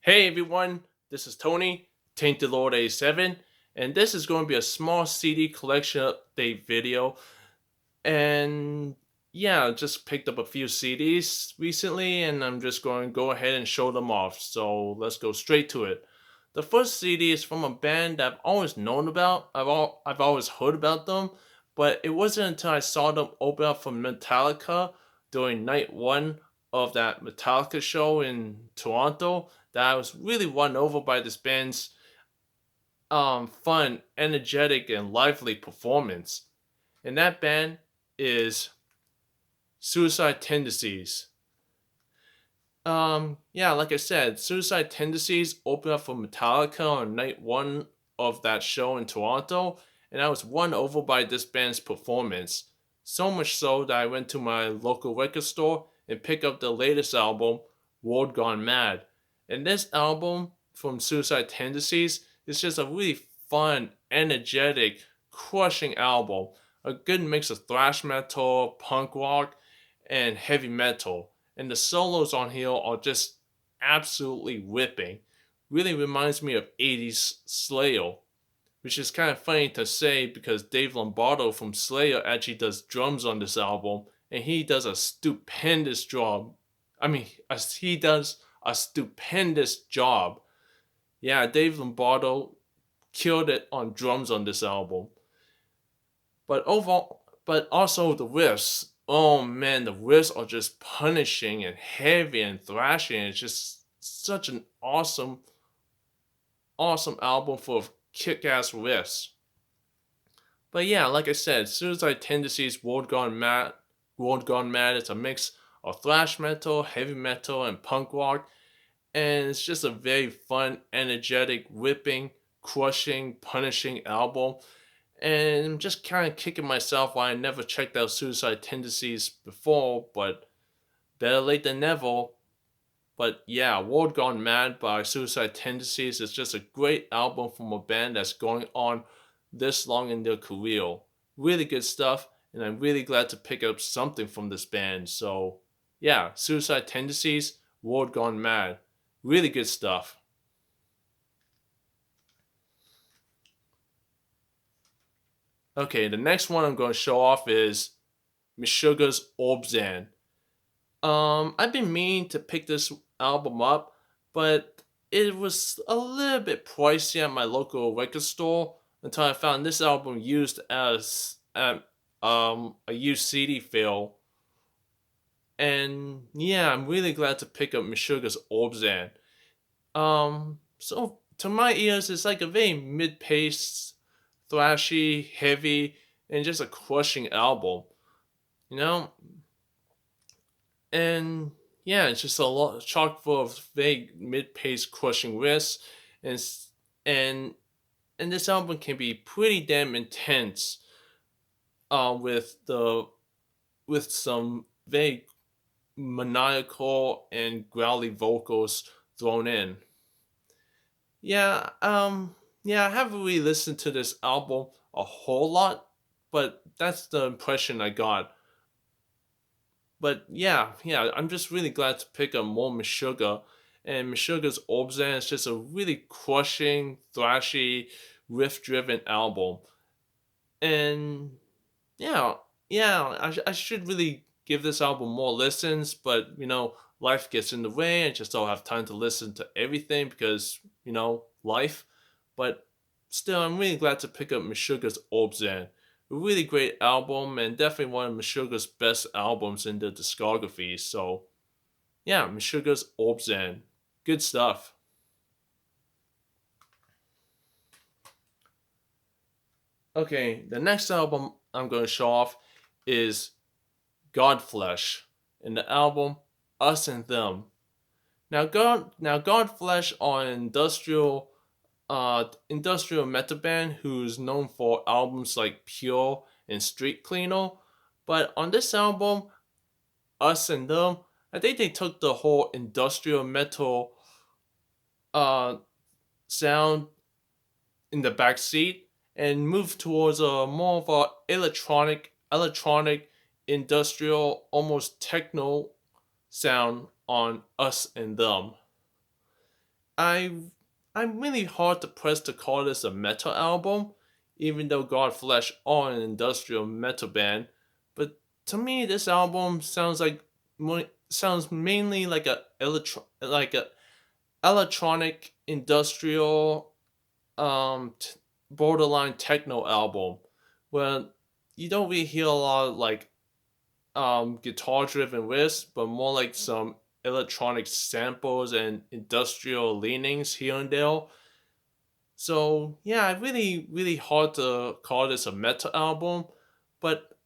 Hey everyone, this is Tony, Tainted Lord A7, and this is going to be a small CD collection update video. And yeah, I just picked up a few CDs recently, and I'm just going to go ahead and show them off. So let's go straight to it. The first CD is from a band that I've always known about. I've always heard about them, but it wasn't until I saw them open up for Metallica during night one of that Metallica show in Toronto that I was really won over by this band's fun, energetic, and lively performance. And that band is Suicide Tendencies. Yeah, like I said, Suicide Tendencies opened up for Metallica on night one of that show in Toronto, and I was won over by this band's performance. So much so that I went to my local record store and picked up the latest album, World Gone Mad. And this album from Suicide Tendencies is just a really fun, energetic, crushing album. A good mix of thrash metal, punk rock, and heavy metal, and the solos on here are just absolutely whipping. Really reminds me of 80s Slayer, which is kind of funny to say because Dave Lombardo from Slayer actually does drums on this album, and he does a stupendous job. He does a stupendous job. Yeah, Dave Lombardo killed it on drums on this album. But also the riffs. Oh man, the riffs are just punishing and heavy and thrashing. It's just such an awesome album full of kick-ass riffs. But yeah, like I said, Suicide Tendencies, World Gone Mad. It's a mix of thrash metal, heavy metal, and punk rock, and it's just a very fun, energetic, whipping, crushing, punishing album. And I'm just kind of kicking myself why I never checked out Suicide Tendencies before, but better late than never. But yeah, World Gone Mad by Suicide Tendencies is just a great album from a band that's going on this long in their career. Really good stuff, and I'm really glad to pick up something from this band. So yeah, Suicide Tendencies, World Gone Mad. Really good stuff. Okay, the next one I'm going to show off is Meshuggah's Orbzan. I've been meaning to pick this album up, but it was a little bit pricey at my local record store until I found this album used as a used CD fill. And yeah, I'm really glad to pick up Meshuggah's Orbzan. So to my ears, it's like a very mid-paced, thrashy, heavy, and just a crushing album. You know, and yeah, it's just a lot chock full of vague mid-paced crushing riffs, and and and this album can be pretty damn intense. With some very maniacal and growly vocals thrown in. Yeah, yeah, I haven't really listened to this album a whole lot, but that's the impression I got. But yeah, I'm just really glad to pick up more Meshuggah. And Meshuggah's Orbzan is just a really crushing, thrashy, riff driven album. And yeah, I should really give this album more listens, but life gets in the way. I just don't have time to listen to everything because, life. But still, I'm really glad to pick up Meshuggah's Orbzan. A really great album and definitely one of Meshuggah's best albums in the discography. So, yeah, Meshuggah's Orbzan. Good stuff. Okay, the next album I'm going to show off is Godflesh, and the album Us and Them. Now Godflesh are an industrial metal band who's known for albums like Pure and Street Cleaner. But on this album, Us and Them, I think they took the whole industrial metal uh sound in the back seat and moved towards a more of a electronic industrial almost techno sound on Us and Them. I I'm really hard to press to call this a metal album, even though Godflesh are an industrial metal band. But to me, this album sounds like sounds mainly like a electronic industrial borderline techno album, where you don't really hear a lot of like guitar driven riffs, but more like some electronic samples and industrial leanings here and there. So yeah, really hard to call this a metal album, but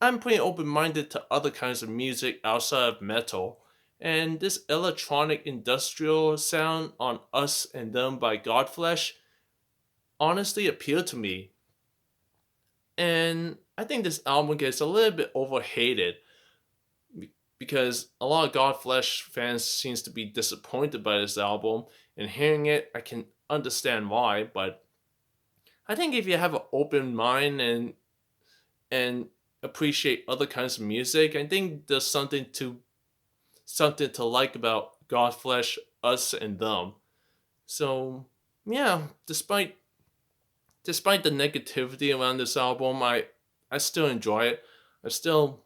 I'm pretty open minded to other kinds of music outside of metal. And this electronic industrial sound on Us and Them by Godflesh honestly appealed to me. And I think this album gets a little bit overhated because a lot of Godflesh fans seems to be disappointed by this album. And hearing it, I can understand why. But I think if you have an open mind and appreciate other kinds of music, I think there's something to like about Godflesh, Us, and Them. So yeah, despite the negativity around this album, I still enjoy it. I still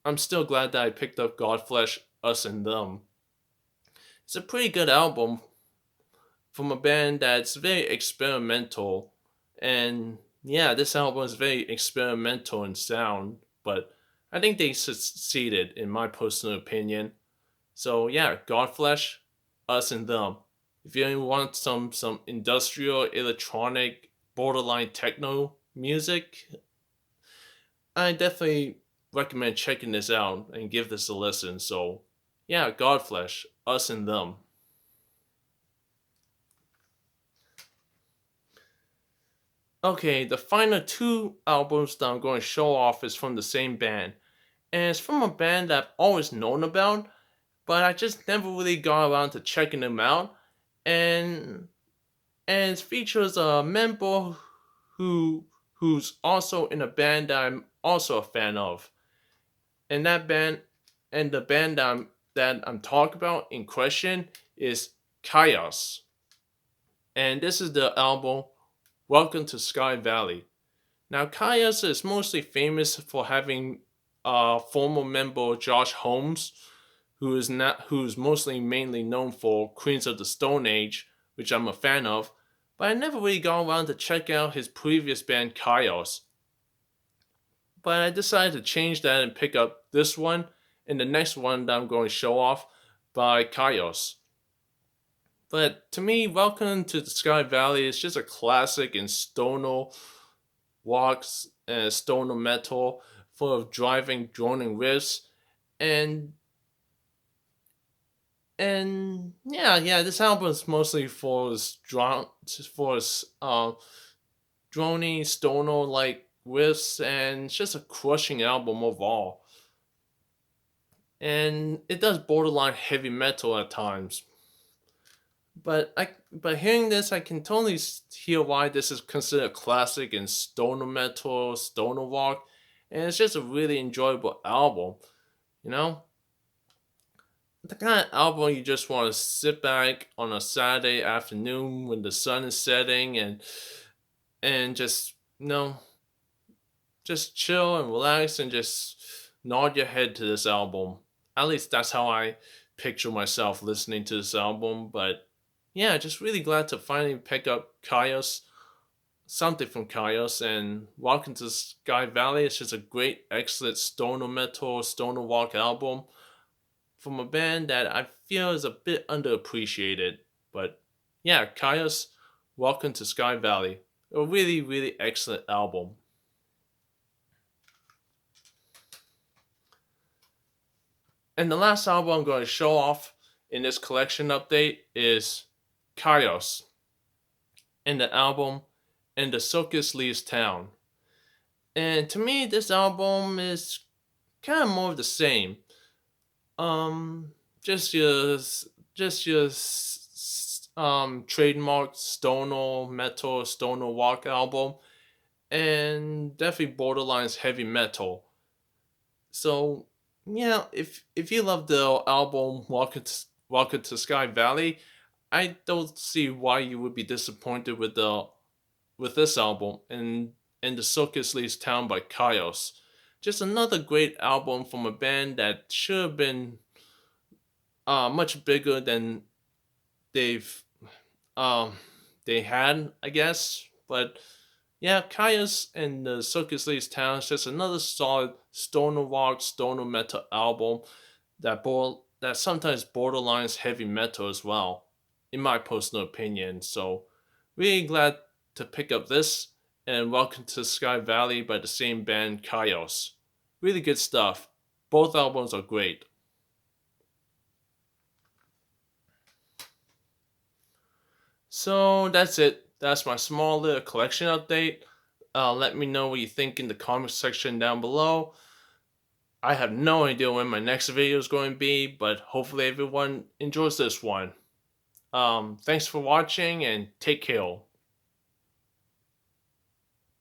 I'm still glad that I picked up Godflesh, Us, and Them. It's a pretty good album from a band that's very experimental. And yeah, this album is very experimental in sound, but I think they succeeded in my personal opinion. So yeah, Godflesh, Us, and Them. If you want some industrial electronic borderline techno music, I definitely recommend checking this out and give this a listen. So yeah, Godflesh, Us, and Them. Okay, the final two albums that I'm going to show off is from the same band. And it's from a band that I've always known about, but I just never really got around to checking them out. And and it features a member who's also in a band that I'm also a fan of. And that band and the band that I'm talking about in question is Chaos. And this is the album Welcome to Sky Valley. Now, Kayas is mostly famous for having former member Josh Holmes, who's mostly mainly known for Queens of the Stone Age, which I'm a fan of, but I never really got around to check out his previous band Kaios. But I decided to change that and pick up this one and the next one that I'm going to show off by Kaios. But to me, Welcome to the Sky Valley is just a classic in stoner walks and stoner metal, full of driving, droning riffs, and yeah, this album is mostly for his drony stoner like riffs, and it's just a crushing album overall. And it does borderline heavy metal at times, but hearing this, I can totally hear why this is considered a classic in stoner metal, stoner rock, and it's just a really enjoyable album. You know, the kind of album you just want to sit back on a Saturday afternoon when the sun is setting and just just chill and relax and just nod your head to this album. At least that's how I picture myself listening to this album. But yeah, just really glad to finally pick up Kaios, something from Kaios, and Welcome to Sky Valley. It's just a great, excellent stoner metal, stoner rock album from a band that I feel is a bit underappreciated. But yeah, Kaios, Welcome to Sky Valley. A really excellent album. And the last album I'm going to show off in this collection update is Kaios and the album And the Circus Leaves Town. And to me, this album is kind of more of the same. Um, just your trademark stoner metal, stoner rock album, and definitely borderlines heavy metal. So yeah, if you love the album Welcome to Sky Valley, I don't see why you would be disappointed with this album and the Circus Leaves Town by Kaios. Just another great album from a band that should have been much bigger than they've um they had, I guess. But yeah, Kaios and the Circus Leaves Town is just another solid stoner rock, stoner metal album that sometimes borderlines heavy metal as well, in my personal opinion. So really glad to pick up this and Welcome to Sky Valley by the same band Kaios. Really good stuff. Both albums are great. So that's it. That's my small little collection update. Let me know what you think in the comment section down below. I have no idea when my next video is going to be, but hopefully everyone enjoys this one. Thanks for watching and take care.